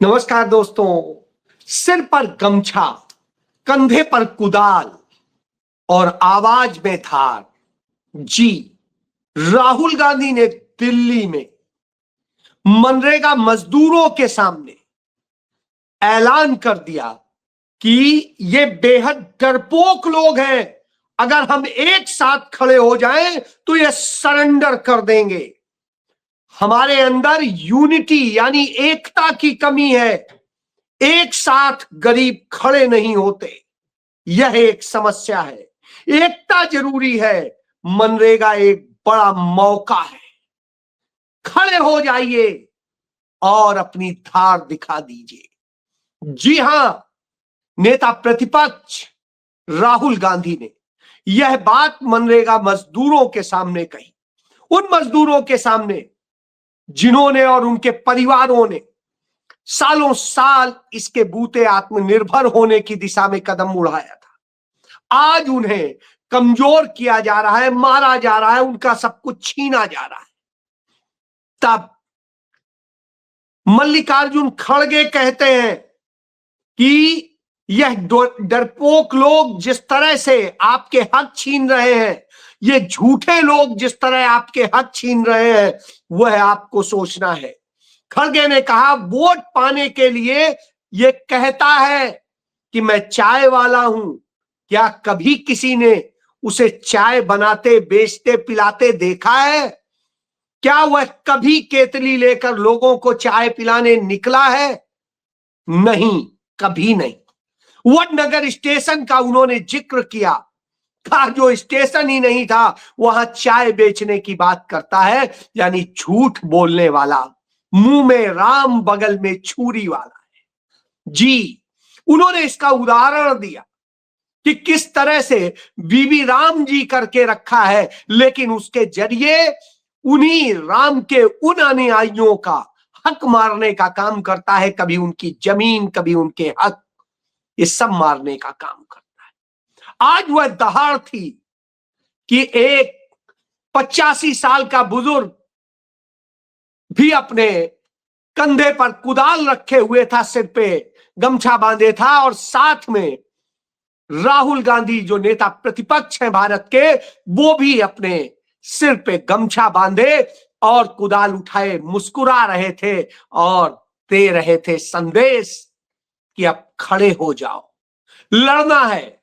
नमस्कार दोस्तों। सिर पर गमछा, कंधे पर कुदाल और आवाज में धार। जी, राहुल गांधी ने दिल्ली में मनरेगा मजदूरों के सामने ऐलान कर दिया कि ये बेहद डरपोक लोग हैं। अगर हम एक साथ खड़े हो जाएं तो ये सरेंडर कर देंगे। हमारे अंदर यूनिटी यानी एकता की कमी है। एक साथ गरीब खड़े नहीं होते, यह एक समस्या है। एकता जरूरी है। मनरेगा एक बड़ा मौका है। खड़े हो जाइए और अपनी धार दिखा दीजिए। जी हां, नेता प्रतिपक्ष राहुल गांधी ने यह बात मनरेगा मजदूरों के सामने कही। उन मजदूरों के सामने जिन्होंने और उनके परिवारों ने सालों साल इसके बूते आत्मनिर्भर होने की दिशा में कदम उठाया था। आज उन्हें कमजोर किया जा रहा है, मारा जा रहा है, उनका सब कुछ छीना जा रहा है। तब मल्लिकार्जुन खड़गे कहते हैं कि यह डरपोक लोग जिस तरह से आपके हक छीन रहे हैं, ये झूठे लोग जिस तरह आपके हक छीन रहे हैं, वह आपको सोचना है। खड़गे ने कहा, वोट पाने के लिए ये कहता है कि मैं चाय वाला हूं। क्या कभी किसी ने उसे चाय बनाते, बेचते, पिलाते देखा है? क्या वह कभी केतली लेकर लोगों को चाय पिलाने निकला है? नहीं, कभी नहीं। वडनगर स्टेशन का उन्होंने जिक्र किया, कहा जो स्टेशन ही नहीं था वहां चाय बेचने की बात करता है, यानी झूठ बोलने वाला, मुंह में राम बगल में छुरी वाला है। जी, उन्होंने इसका उदाहरण दिया कि किस तरह से बीबी राम जी करके रखा है, लेकिन उसके जरिए उन्हीं राम के उन अनुयायियों का हक मारने का काम करता है। कभी उनकी जमीन, कभी उनके हक, ये सब मारने का काम करता है। आज वह दहाड़ थी कि एक 85 साल का बुजुर्ग भी अपने कंधे पर कुदाल रखे हुए था, सिर पे गमछा बांधे था, और साथ में राहुल गांधी जो नेता प्रतिपक्ष हैं भारत के, वो भी अपने सिर पे गमछा बांधे और कुदाल उठाए मुस्कुरा रहे थे और दे रहे थे संदेश कि अब खड़े हो जाओ, लड़ना है।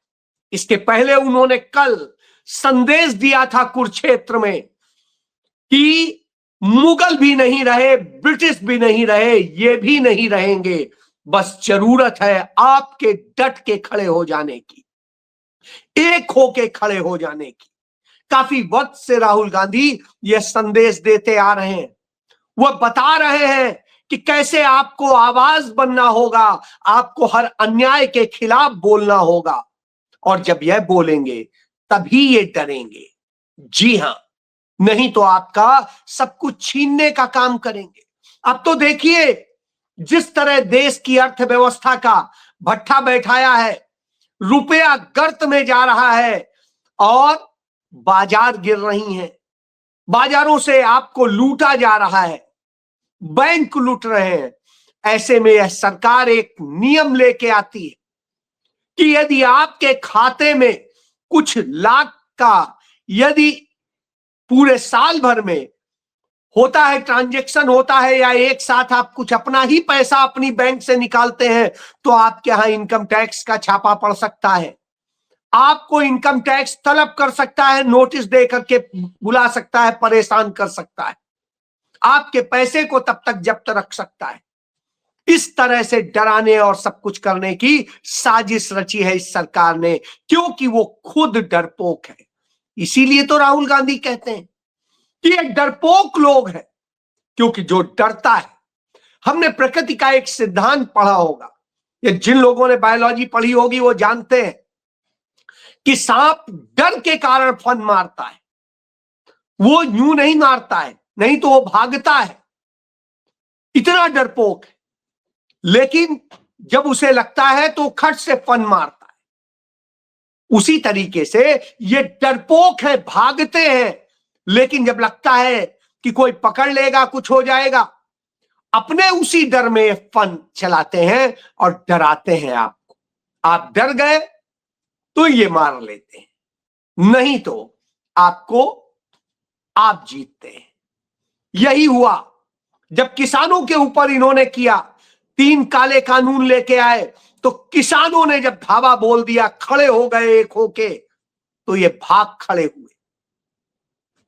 इसके पहले उन्होंने कल संदेश दिया था कुरुक्षेत्र में कि मुगल भी नहीं रहे, ब्रिटिश भी नहीं रहे, ये भी नहीं रहेंगे, बस जरूरत है आपके डट के खड़े हो जाने की, एक होके खड़े हो जाने की। काफी वक्त से राहुल गांधी यह संदेश देते आ रहे हैं। वह बता रहे हैं कि कैसे आपको आवाज बनना होगा, आपको हर अन्याय के खिलाफ बोलना होगा, और जब यह बोलेंगे तभी ये डरेंगे। जी हां, नहीं तो आपका सब कुछ छीनने का काम करेंगे। अब तो देखिए जिस तरह देश की अर्थव्यवस्था का भट्ठा बैठाया है, रुपया गर्त में जा रहा है और बाजार गिर रही हैं। बाजारों से आपको लूटा जा रहा है, बैंक लूट रहे हैं। ऐसे में यह सरकार एक नियम लेके आती है कि यदि आपके खाते में कुछ लाख का, यदि पूरे साल भर में होता है, ट्रांजैक्शन होता है, या एक साथ आप कुछ अपना ही पैसा अपनी बैंक से निकालते हैं, तो आपके यहां इनकम टैक्स का छापा पड़ सकता है। आपको इनकम टैक्स तलब कर सकता है, नोटिस दे करके बुला सकता है, परेशान कर सकता है, आपके पैसे को तब तक जब्त रख सकता है। इस तरह से डराने और सब कुछ करने की साजिश रची है इस सरकार ने, क्योंकि वो खुद डरपोक है। इसीलिए तो राहुल गांधी कहते हैं कि ये डरपोक लोग हैं, क्योंकि जो डरता है, हमने प्रकृति का एक सिद्धांत पढ़ा होगा, ये जिन लोगों ने बायोलॉजी पढ़ी होगी वो जानते हैं कि सांप डर के कारण फन मारता है, वो यूं नहीं मारता है, नहीं तो वो भागता है, इतना डरपोक है। लेकिन जब उसे लगता है तो खट से फन मारता है। उसी तरीके से ये डरपोक है, भागते हैं, लेकिन जब लगता है कि कोई पकड़ लेगा, कुछ हो जाएगा, अपने उसी डर में फन चलाते हैं और डराते हैं आपको। आप डर गए तो ये मार लेते हैं, नहीं तो आपको आप जीतते हैं। यही हुआ जब किसानों के ऊपर इन्होंने किया, 3 काले कानून लेके आए, तो किसानों ने जब धावा बोल दिया, खड़े हो गए एक होके, तो ये भाग खड़े हुए।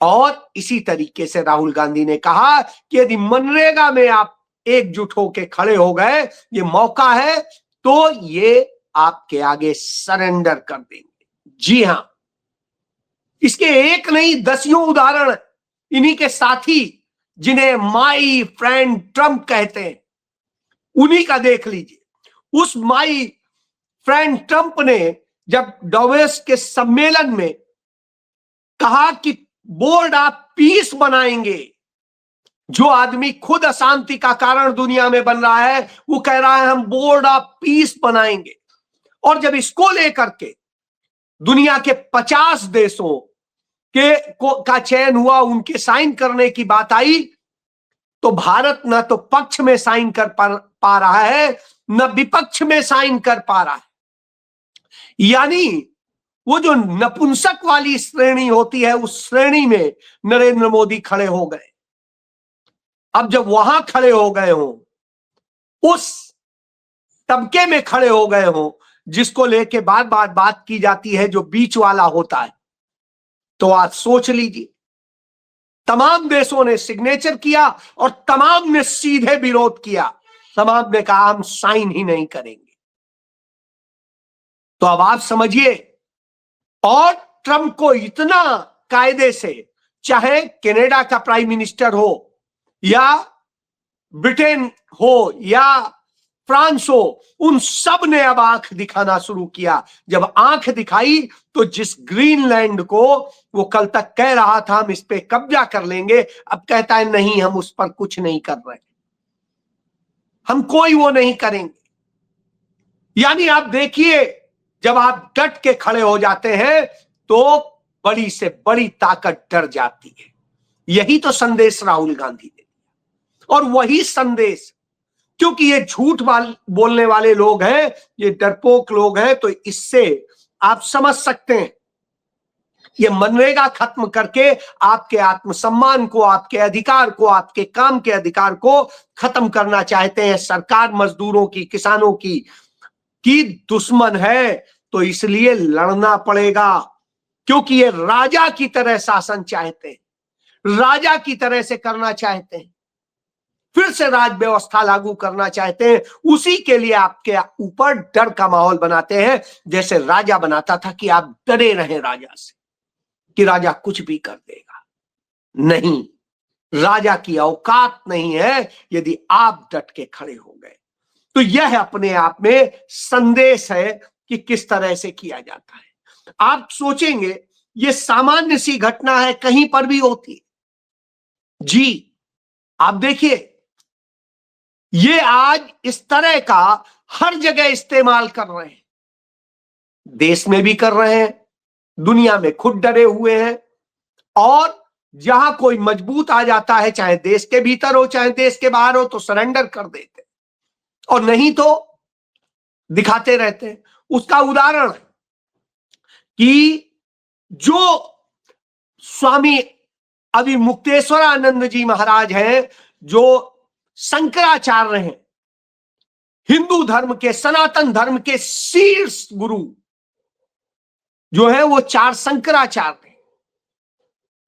और इसी तरीके से राहुल गांधी ने कहा कि यदि मनरेगा में आप एकजुट होके खड़े हो गए, ये मौका है, तो ये आपके आगे सरेंडर कर देंगे। जी हां, इसके एक नहीं दसियों उदाहरण इन्हीं के साथी, जिन्हें माई फ्रेंड ट्रंप कहते हैं, उन्हीं का देख लीजिए। उस माई फ्रेंड ट्रंप ने जब डावोस के सम्मेलन में कहा कि बोर्ड ऑफ पीस बनाएंगे, जो आदमी खुद अशांति का कारण दुनिया में बन रहा है, वो कह रहा है हम बोर्ड ऑफ पीस बनाएंगे। और जब इसको लेकर के दुनिया के 50 देशों का चयन हुआ, उनके साइन करने की बात आई, तो भारत न तो पक्ष में साइन कर पा रहा है, न विपक्ष में साइन कर पा रहा है। यानी वो जो नपुंसक वाली श्रेणी होती है, उस श्रेणी में नरेंद्र मोदी खड़े हो गए। अब जब वहां खड़े हो गए हो, उस तबके में खड़े हो गए हो जिसको लेके बार बार बात की जाती है, जो बीच वाला होता है, तो आज सोच लीजिए, तमाम देशों ने सिग्नेचर किया और तमाम ने सीधे विरोध किया। तमाम ने कहा हम साइन ही नहीं करेंगे। तो अब आप समझिए, और ट्रंप को इतना कायदे से, चाहे कनाडा का प्राइम मिनिस्टर हो, या ब्रिटेन हो, या फ्रांस हो, उन सब ने अब आंख दिखाना शुरू किया। जब आंख दिखाई, तो जिस ग्रीनलैंड को वो कल तक कह रहा था हम इस पे कब्जा कर लेंगे, अब कहता है नहीं, हम उस पर कुछ नहीं कर रहे, हम कोई वो नहीं करेंगे। यानी आप देखिए, जब आप डट के खड़े हो जाते हैं, तो बड़ी से बड़ी ताकत डर जाती है। यही तो संदेश राहुल गांधी ने दिया। और वही संदेश, क्योंकि ये झूठ बोलने वाले लोग हैं, ये डरपोक लोग हैं, तो इससे आप समझ सकते हैं, ये मनरेगा खत्म करके आपके आत्मसम्मान को, आपके अधिकार को, आपके काम के अधिकार को खत्म करना चाहते हैं। सरकार मजदूरों की, किसानों की दुश्मन है, तो इसलिए लड़ना पड़ेगा, क्योंकि ये राजा की तरह शासन चाहते हैं, राजा की तरह से करना चाहते हैं, फिर से राज व्यवस्था लागू करना चाहते हैं। उसी के लिए आपके ऊपर डर का माहौल बनाते हैं, जैसे राजा बनाता था कि आप डरे रहें राजा से, कि राजा कुछ भी कर देगा। नहीं, राजा की औकात नहीं है यदि आप डट के खड़े हो गए। तो यह अपने आप में संदेश है कि किस तरह से किया जाता है। आप सोचेंगे ये सामान्य सी घटना है, कहीं पर भी होती है। जी, आप देखिए, ये आज इस तरह का हर जगह इस्तेमाल कर रहे हैं, देश में भी कर रहे हैं, दुनिया में खुद डरे हुए हैं, और जहां कोई मजबूत आ जाता है, चाहे देश के भीतर हो चाहे देश के बाहर हो, तो सरेंडर कर देते, और नहीं तो दिखाते रहते हैं। उसका उदाहरण कि जो स्वामी अभी मुक्तेश्वरानंद जी महाराज हैं, जो शंकराचार्य हैं, हिंदू धर्म के, सनातन धर्म के शीर्ष गुरु जो है, वो 4 शंकराचार्य हैं।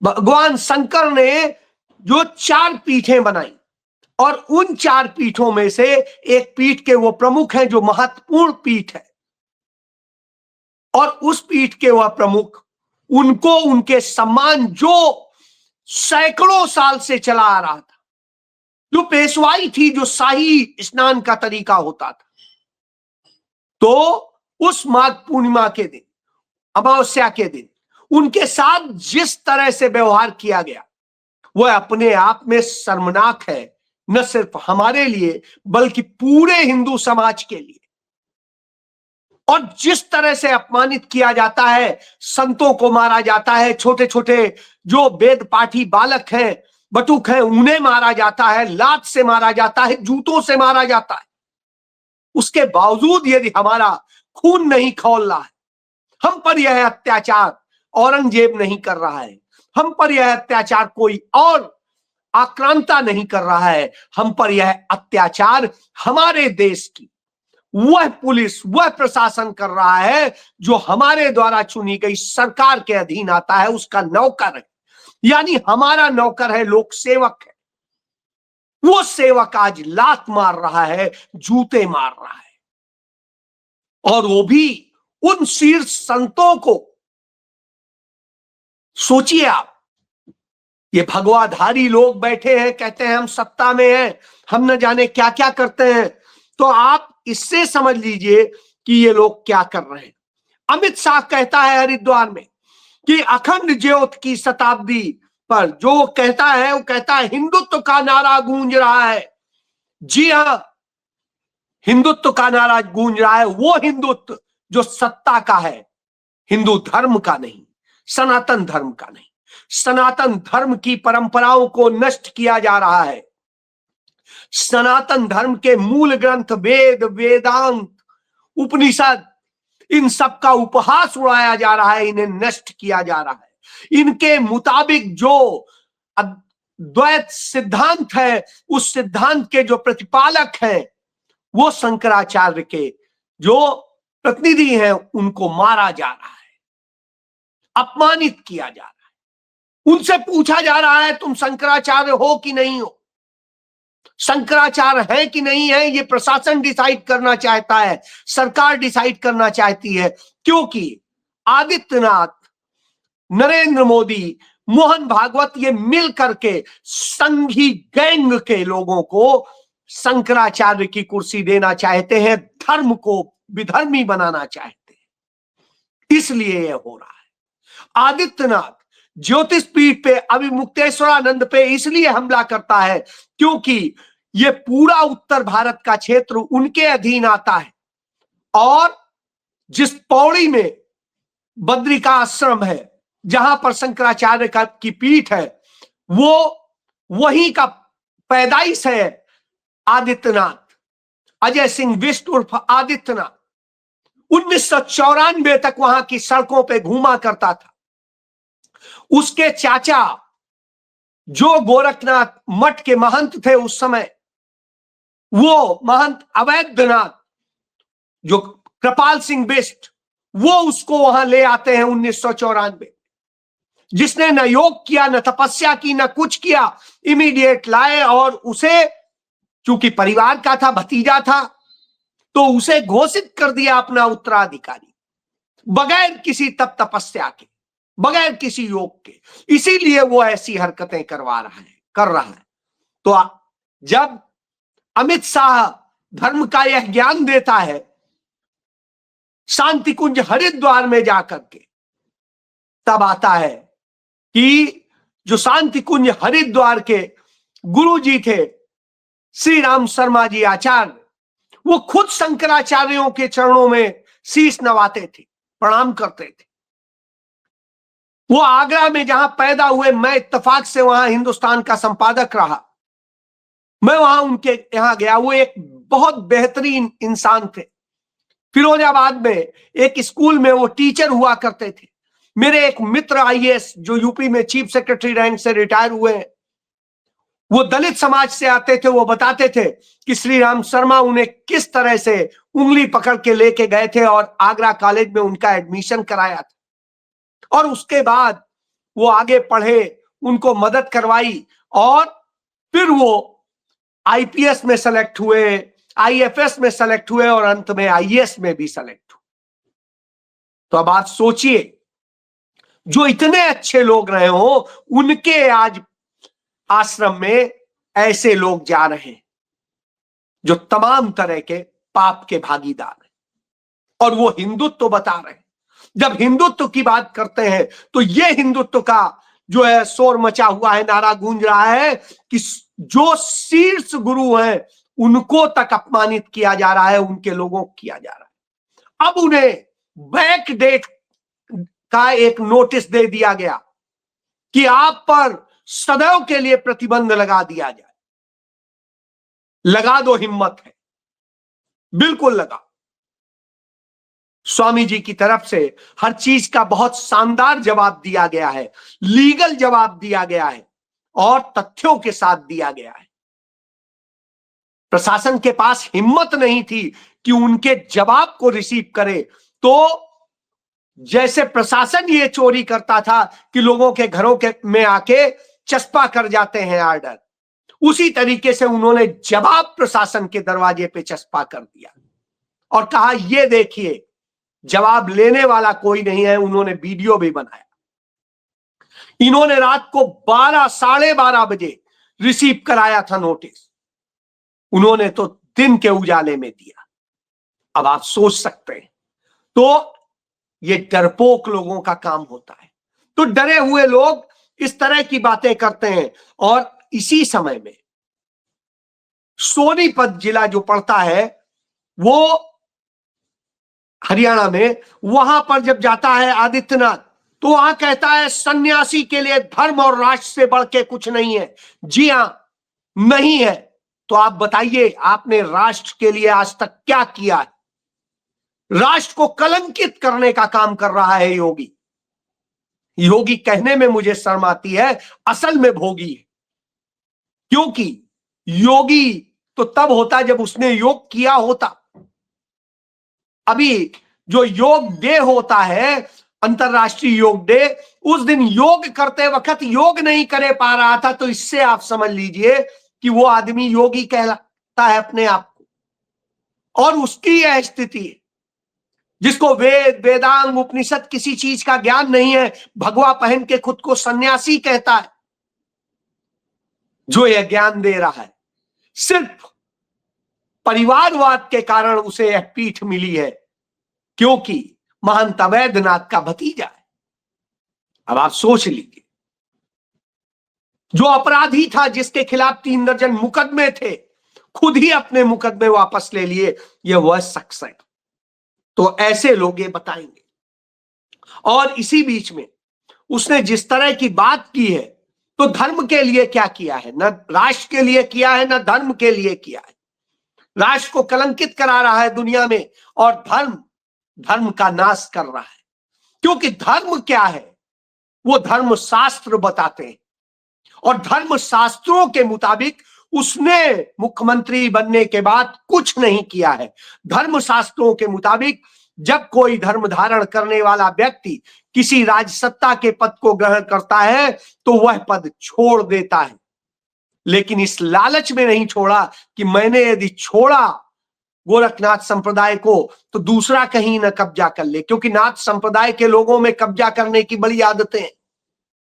भगवान शंकर ने जो 4 पीठें बनाई, और उन 4 पीठों में से एक पीठ के वो प्रमुख हैं, जो महत्वपूर्ण पीठ है, और उस पीठ के वह प्रमुख, उनको उनके सम्मान, जो सैकड़ों साल से चला आ रहा था, जो पेशवाई थी, जो शाही स्नान का तरीका होता था, तो उस माघ पूर्णिमा के दिन, अमावस्या के दिन, उनके साथ जिस तरह से व्यवहार किया गया, वह अपने आप में शर्मनाक है, न सिर्फ हमारे लिए बल्कि पूरे हिंदू समाज के लिए। और जिस तरह से अपमानित किया जाता है, संतों को मारा जाता है, छोटे छोटे जो वेद पाठी बालक हैं, बटुक हैं उन्हें मारा जाता है, लात से मारा जाता है, जूतों से मारा जाता है। उसके बावजूद यदि हमारा खून नहीं खौल रहा है, हम पर यह अत्याचार औरंगजेब नहीं कर रहा है, हम पर यह अत्याचार कोई और आक्रांता नहीं कर रहा है, हम पर यह अत्याचार हमारे देश की वह पुलिस, वह प्रशासन कर रहा है जो हमारे द्वारा चुनी गई सरकार के अधीन आता है, उसका नौकर है। यानी हमारा नौकर है, लोक सेवक है। वो सेवक आज लात मार रहा है, जूते मार रहा है, और वो भी उन शीर्ष संतों को। सोचिए आप, ये भगवाधारी लोग बैठे हैं, कहते हैं हम सत्ता में हैं, हम न जाने क्या क्या करते हैं। तो आप इससे समझ लीजिए कि ये लोग क्या कर रहे हैं। अमित शाह कहता है हरिद्वार में कि अखंड ज्योत की शताब्दी पर जो कहता है, वो कहता है हिंदुत्व का नारा गूंज रहा है। जी हां, हिंदुत्व का नारा गूंज रहा है, वो हिंदुत्व जो सत्ता का है, हिंदू धर्म का नहीं, सनातन धर्म का नहीं। सनातन धर्म की परंपराओं को नष्ट किया जा रहा है। सनातन धर्म के मूल ग्रंथ वेद, वेदांत, उपनिषद, इन सब का उपहास उड़ाया जा रहा है, इन्हें नष्ट किया जा रहा है। इनके मुताबिक जो द्वैत सिद्धांत है, उस सिद्धांत के जो प्रतिपालक हैं, वो शंकराचार्य के जो प्रतिनिधि हैं, उनको मारा जा रहा है, अपमानित किया जा रहा है। उनसे पूछा जा रहा है तुम शंकराचार्य हो कि नहीं हो। शंकराचार्य है कि नहीं है, ये प्रशासन डिसाइड करना चाहता है, सरकार डिसाइड करना चाहती है, क्योंकि आदित्यनाथ, नरेंद्र मोदी, मोहन भागवत ये मिल करके संघी गैंग के लोगों को शंकराचार्य की कुर्सी देना चाहते हैं, धर्म को विधर्मी बनाना चाहते हैं। इसलिए यह हो रहा है। आदित्यनाथ ज्योतिष पीठ पे अभिमुक्तेश्वरानंद पे इसलिए हमला करता है क्योंकि यह पूरा उत्तर भारत का क्षेत्र उनके अधीन आता है, और जिस पौड़ी में बद्री का आश्रम है, जहां पर शंकराचार्य की पीठ है, वो वहीं का पैदाइश है आदित्यनाथ। अजय सिंह बिष्ट उर्फ आदित्यनाथ 1994 तक वहां की सड़कों पे घूमा करता था। उसके चाचा जो गोरखनाथ मठ के महंत थे उस समय, वो महंत अवैधनाथ, जो कृपाल सिंह बिष्ट, वो उसको वहां ले आते हैं 1994। जिसने न योग किया, न तपस्या की, न कुछ किया, इमीडिएट लाए और उसे, चूंकि परिवार का था, भतीजा था, तो उसे घोषित कर दिया अपना उत्तराधिकारी, बगैर किसी तप तपस्या के, बगैर किसी योग के। इसीलिए वो ऐसी हरकतें कर रहा है। तो जब अमित शाह धर्म का यह ज्ञान देता है शांति कुंज हरिद्वार में जाकर के, तब आता है कि जो शांति कुंज हरिद्वार के गुरु जी थे श्री राम शर्मा जी आचार्य, वो खुद शंकराचार्यों के चरणों में शीश नवाते थे, प्रणाम करते थे। वो आगरा में जहां पैदा हुए, मैं इत्तेफाक से वहां हिंदुस्तान का संपादक रहा, मैं वहां उनके यहां गया। वो एक बहुत बेहतरीन इंसान थे। फिरोजाबाद में एक स्कूल में वो टीचर हुआ करते थे। मेरे एक मित्र आईएएस जो यूपी में चीफ सेक्रेटरी रैंक से रिटायर हुए हैं, वो दलित समाज से आते थे। वो बताते थे कि श्री राम शर्मा उन्हें किस तरह से उंगली पकड़ के लेके गए थे और आगरा कॉलेज में उनका एडमिशन कराया था, और उसके बाद वो आगे पढ़े, उनको मदद करवाई, और फिर वो आईपीएस में सेलेक्ट हुए, आईएफएस में सेलेक्ट हुए, और अंत में आईएएस में भी सेलेक्ट हुए। तो अब आप सोचिए, जो इतने अच्छे लोग रहे हो, उनके आज आश्रम में ऐसे लोग जा रहे हैं जो तमाम तरह के पाप के भागीदार हैं, और वो हिंदुत्व बता रहे हैं। जब हिंदुत्व की बात करते हैं तो ये हिंदुत्व का जो है शोर मचा हुआ है, नारा गूंज रहा है कि जो शीर्ष गुरु हैं उनको तक अपमानित किया जा रहा है, उनके लोगों को किया जा रहा है। अब उन्हें बैक डेट का एक नोटिस दे दिया गया कि आप पर सदैव के लिए प्रतिबंध लगा दिया जाए। लगा दो, हिम्मत है, बिल्कुल लगा। स्वामी जी की तरफ से हर चीज का बहुत शानदार जवाब दिया गया है, लीगल जवाब दिया गया है और तथ्यों के साथ दिया गया है। प्रशासन के पास हिम्मत नहीं थी कि उनके जवाब को रिसीव करे। तो जैसे प्रशासन ये चोरी करता था कि लोगों के घरों के में आके चस्पा कर जाते हैं आर्डर, उसी तरीके से उन्होंने जवाब प्रशासन के दरवाजे पे चस्पा कर दिया और कहा ये देखिए जवाब लेने वाला कोई नहीं है। उन्होंने वीडियो भी बनाया। इन्होंने रात को 12 साढ़े 12 बजे रिसीव कराया था नोटिस, उन्होंने तो दिन के उजाले में दिया। अब आप सोच सकते हैं, तो ये डरपोक लोगों का काम होता है। तो डरे हुए लोग इस तरह की बातें करते हैं। और इसी समय में सोनीपत जिला जो पड़ता है वो हरियाणा में, वहां पर जब जाता है आदित्यनाथ तो वहां कहता है सन्यासी के लिए धर्म और राष्ट्र से बढ़ के कुछ नहीं है। जी हां, नहीं है। तो आप बताइए, आपने राष्ट्र के लिए आज तक क्या किया है? राष्ट्र को कलंकित करने का काम कर रहा है योगी। योगी कहने में मुझे शर्म आती है, असल में भोगी है। क्योंकि योगी तो तब होता जब उसने योग किया होता। अभी जो योग डे होता है, अंतरराष्ट्रीय योग डे, उस दिन योग करते वक्त योग नहीं करे पा रहा था। तो इससे आप समझ लीजिए कि वो आदमी योगी कहलाता है अपने आप को। और उसकी यह स्थिति है जिसको वेद वेदांग उपनिषद किसी चीज का ज्ञान नहीं है, भगवा पहन के खुद को सन्यासी कहता है, जो यह ज्ञान दे रहा है सिर्फ परिवारवाद के कारण उसे यह पीठ मिली है, क्योंकि महंत अवैधनाथ का भतीजा है। अब आप सोच लीजिए, जो अपराधी था जिसके खिलाफ 3 दर्जन मुकदमे थे, खुद ही अपने मुकदमे वापस ले लिए, यह वह शख्स है। तो ऐसे लोग ये बताएंगे। और इसी बीच में उसने जिस तरह की बात की है, तो धर्म के लिए क्या किया है? न राष्ट्र के लिए किया है, न धर्म के लिए किया है। राष्ट्र को कलंकित करा रहा है दुनिया में, और धर्म का नाश कर रहा है। क्योंकि धर्म क्या है? वो धर्म शास्त्र बताते हैं, और धर्म शास्त्रों के मुताबिक उसने मुख्यमंत्री बनने के बाद कुछ नहीं किया है। धर्म शास्त्रों के मुताबिक जब कोई धर्म धारण करने वाला व्यक्ति किसी राजसत्ता के पद को ग्रहण करता है तो वह पद छोड़ देता है, लेकिन इस लालच में नहीं छोड़ा कि मैंने यदि छोड़ा गोरखनाथ संप्रदाय को तो दूसरा कहीं न कब्जा कर ले। क्योंकि नाथ संप्रदाय के लोगों में कब्जा करने की बड़ी आदतें हैं।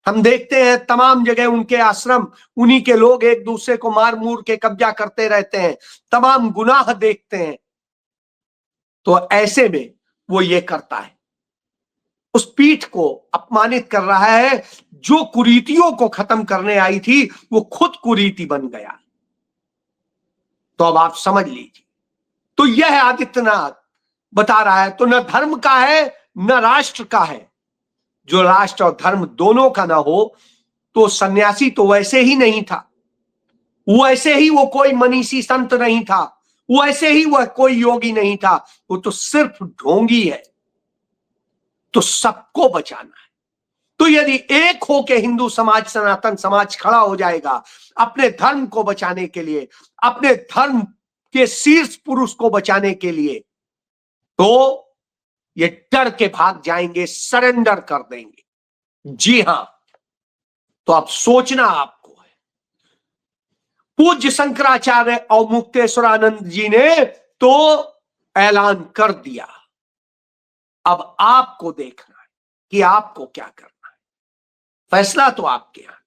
हम देखते हैं तमाम जगह उनके आश्रम, उन्हीं के लोग एक दूसरे को मार मूर के कब्जा करते रहते हैं, तमाम गुनाह देखते हैं। तो ऐसे में वो ये करता है, उस पीठ को अपमानित कर रहा है। जो कुरीतियों को खत्म करने आई थी वो खुद कुरीति बन गया। तो अब आप समझ लीजिए, तो यह आदित्यनाथ बता रहा है, तो न धर्म का है न राष्ट्र का है। जो राष्ट्र और धर्म दोनों का ना हो तो सन्यासी तो वैसे ही नहीं था, वैसे ही वो कोई मनीषी संत नहीं था, वैसे ही वह कोई योगी नहीं था, वो तो सिर्फ ढोंगी है। तो सबको बचाना है। तो यदि एक होके हिंदू समाज, सनातन समाज खड़ा हो जाएगा अपने धर्म को बचाने के लिए, अपने धर्म के शीर्ष पुरुष को बचाने के लिए, तो ये डर के भाग जाएंगे, सरेंडर कर देंगे। जी हां, तो अब सोचना आपको है। पूज्य शंकराचार्य और मुक्तेश्वरानंद जी ने तो ऐलान कर दिया, अब आपको देखना है कि आपको क्या करना है। फैसला तो आपके यहां।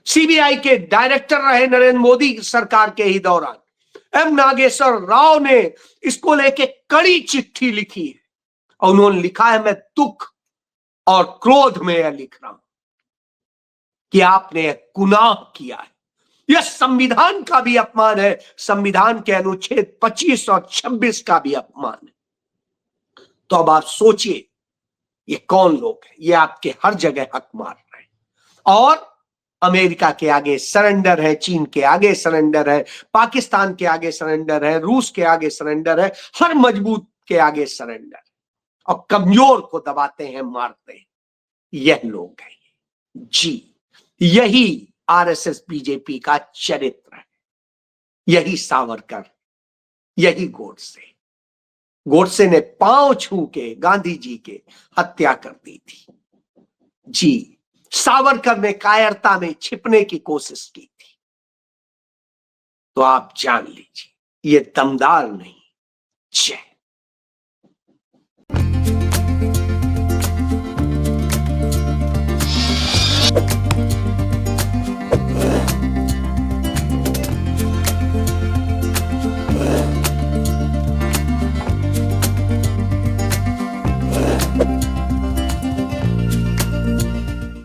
सीबीआई के डायरेक्टर रहे नरेंद्र मोदी सरकार के ही दौरान एम नागेश्वर राव ने इसको लेके कड़ी चिट्ठी लिखी है, और उन्होंने लिखा है, मैं दुख और क्रोध में यह लिख रहा हूं कि आपने गुनाह किया है। यह संविधान का भी अपमान है, संविधान के अनुच्छेद 25 और 26 का भी अपमान है। तो अब आप सोचिए ये कौन लोग हैं? ये आपके हर जगह हक मार रहे हैं। और अमेरिका के आगे सरेंडर है, चीन के आगे सरेंडर है, पाकिस्तान के आगे सरेंडर है, रूस के आगे सरेंडर है, हर मजबूत के आगे सरेंडर, और कमजोर को दबाते हैं, मारते हैं। यह लोग हैं जी, यही आरएसएस बीजेपी का चरित्र है, यही सावरकर, यही गोडसे। गोडसे ने पांव छू के गांधी जी के हत्या कर दी थी जी। सावरकर ने कायरता में छिपने की कोशिश की थी। तो आप जान लीजिए, ये दमदार नहीं। जय